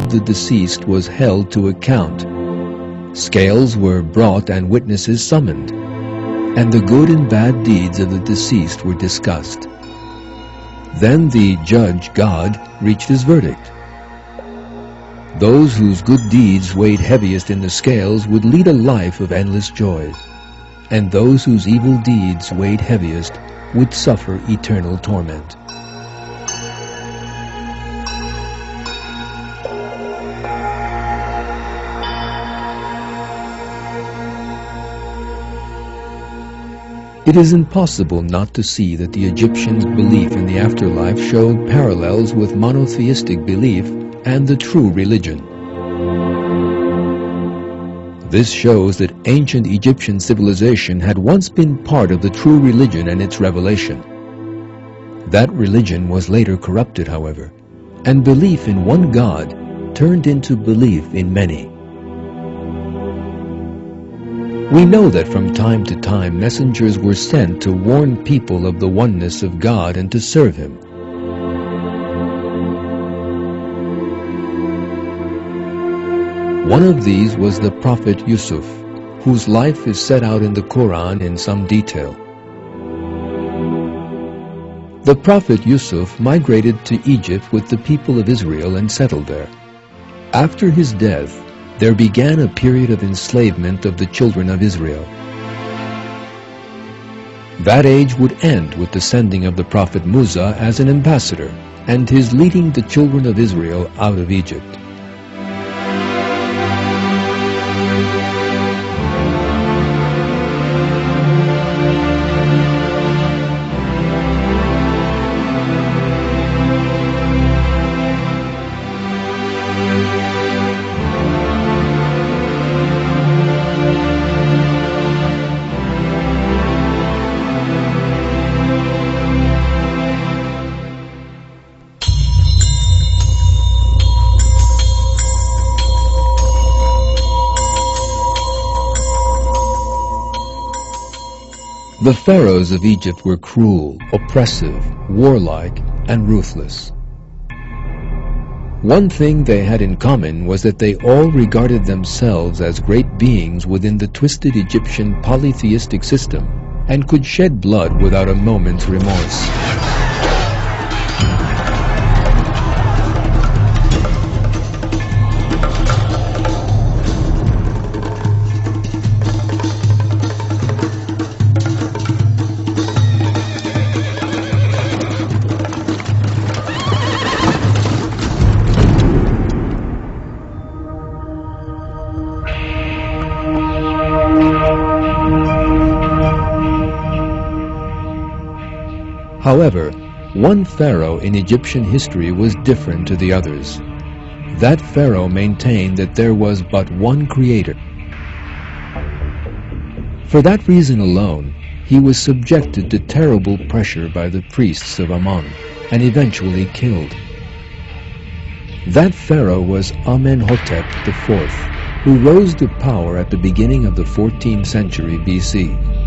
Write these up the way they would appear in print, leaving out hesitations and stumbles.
of the deceased was held to account. Scales were brought and witnesses summoned, and the good and bad deeds of the deceased were discussed. Then the judge, God, reached his verdict. Those whose good deeds weighed heaviest in the scales would lead a life of endless joy, and those whose evil deeds weighed heaviest would suffer eternal torment. It is impossible not to see that the Egyptians' belief in the afterlife showed parallels with monotheistic belief and the true religion. This shows that ancient Egyptian civilization had once been part of the true religion and its revelation. That religion was later corrupted, however, and belief in one God turned into belief in many. We know that from time to time messengers were sent to warn people of the oneness of God and to serve Him. One of these was the prophet Yusuf, whose life is set out in the Quran in some detail. The prophet Yusuf migrated to Egypt with the people of Israel and settled there. After his death, there began a period of enslavement of the children of Israel. That age would end with the sending of the prophet Musa as an ambassador and his leading the children of Israel out of Egypt. The pharaohs of Egypt were cruel, oppressive, warlike, and ruthless. One thing they had in common was that they all regarded themselves as great beings within the twisted Egyptian polytheistic system and could shed blood without a moment's remorse. However, one pharaoh in Egyptian history was different to the others. That pharaoh maintained that there was but one creator. For that reason alone, he was subjected to terrible pressure by the priests of Amun and eventually killed. That pharaoh was Amenhotep IV, who rose to power at the beginning of the 14th century BC.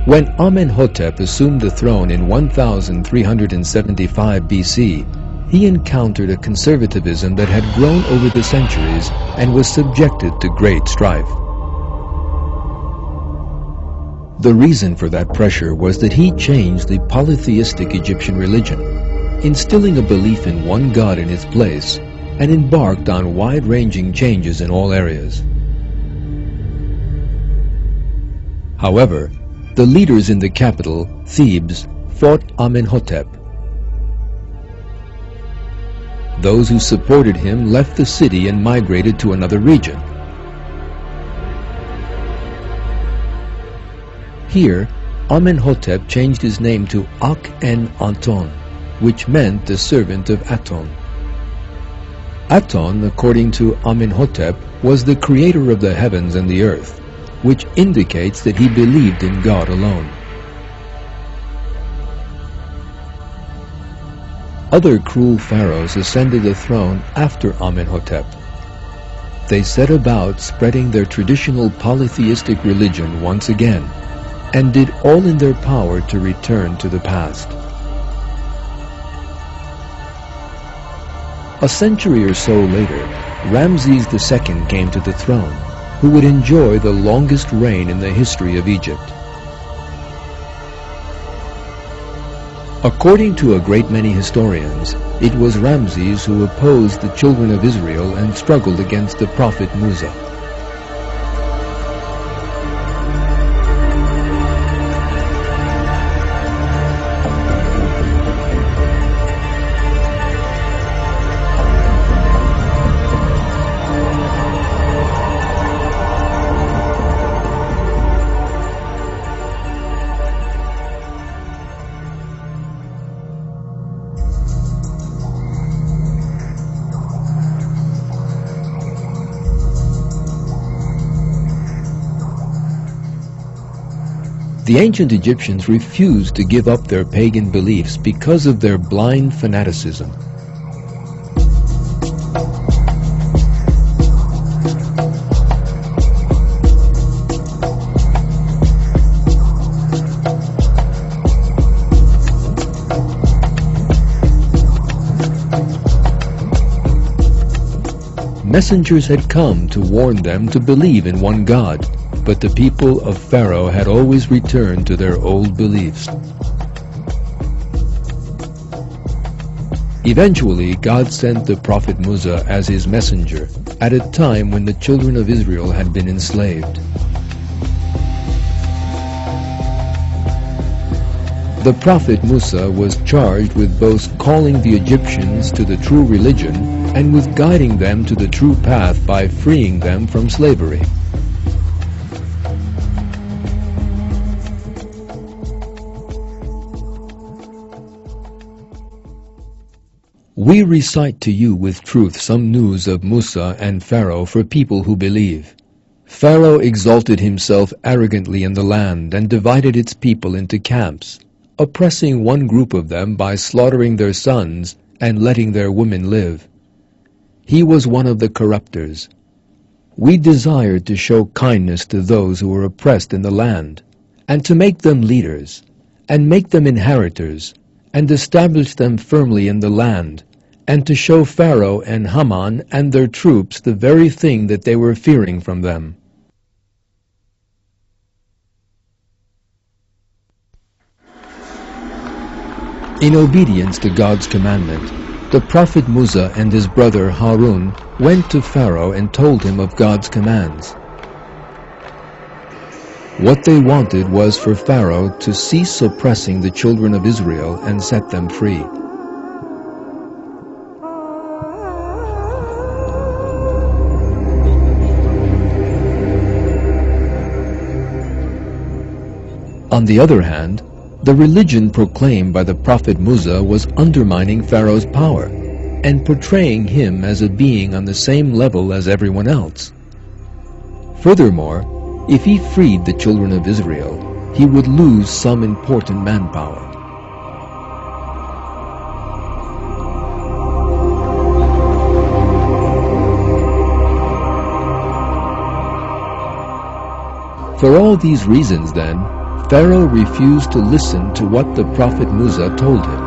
When Amenhotep assumed the throne in 1375 BC, he encountered a conservatism that had grown over the centuries and was subjected to great strife. The reason for that pressure was that he changed the polytheistic Egyptian religion, instilling a belief in one God in its place, and embarked on wide-ranging changes in all areas. However, the leaders in the capital, Thebes, fought Amenhotep. Those who supported him left the city and migrated to another region. Here, Amenhotep changed his name to Akhenaton, which meant the servant of Aton. Aton, according to Amenhotep, was the creator of the heavens and the earth, which indicates that he believed in God alone. Other cruel pharaohs ascended the throne after Amenhotep. They set about spreading their traditional polytheistic religion once again, and did all in their power to return to the past. A century or so later, Ramses II came to the throne, who would enjoy the longest reign in the history of Egypt. According to a great many historians, it was Ramses who opposed the children of Israel and struggled against the prophet Musa. The ancient Egyptians refused to give up their pagan beliefs because of their blind fanaticism. Messengers had come to warn them to believe in one God, but the people of Pharaoh had always returned to their old beliefs. Eventually, God sent the prophet Musa as his messenger at a time when the children of Israel had been enslaved. The prophet Musa was charged with both calling the Egyptians to the true religion and with guiding them to the true path by freeing them from slavery. We recite to you with truth some news of Musa and Pharaoh for people who believe. Pharaoh exalted himself arrogantly in the land and divided its people into camps, oppressing one group of them by slaughtering their sons and letting their women live. He was one of the corruptors. We desired to show kindness to those who were oppressed in the land, and to make them leaders, and make them inheritors, and establish them firmly in the land, and to show Pharaoh and Haman and their troops the very thing that they were fearing from them. In obedience to God's commandment, the prophet Musa and his brother Harun went to Pharaoh and told him of God's commands. What they wanted was for Pharaoh to cease oppressing the children of Israel and set them free. On the other hand, the religion proclaimed by the prophet Musa was undermining Pharaoh's power and portraying him as a being on the same level as everyone else. Furthermore, if he freed the children of Israel, he would lose some important manpower. For all these reasons, then, Pharaoh refused to listen to what the prophet Musa told him.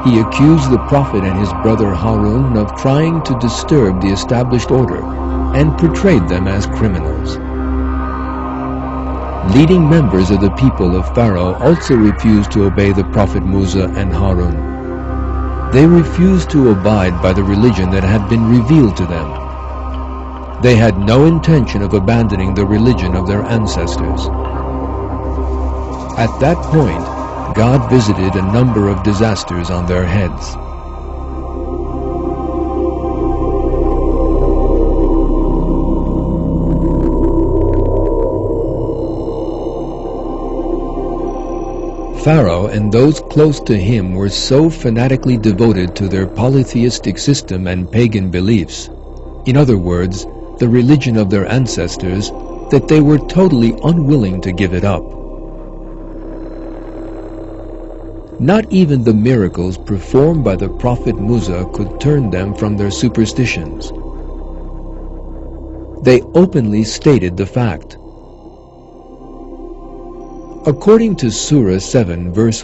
He accused the prophet and his brother Harun of trying to disturb the established order and portrayed them as criminals. Leading members of the people of Pharaoh also refused to obey the prophet Musa and Harun. They refused to abide by the religion that had been revealed to them. They had no intention of abandoning the religion of their ancestors. At that point, God visited a number of disasters on their heads. Pharaoh and those close to him were so fanatically devoted to their polytheistic system and pagan beliefs, in other words, the religion of their ancestors, that they were totally unwilling to give it up. Not even the miracles performed by the prophet Musa could turn them from their superstitions. They openly stated the fact. According to Surah 7 verse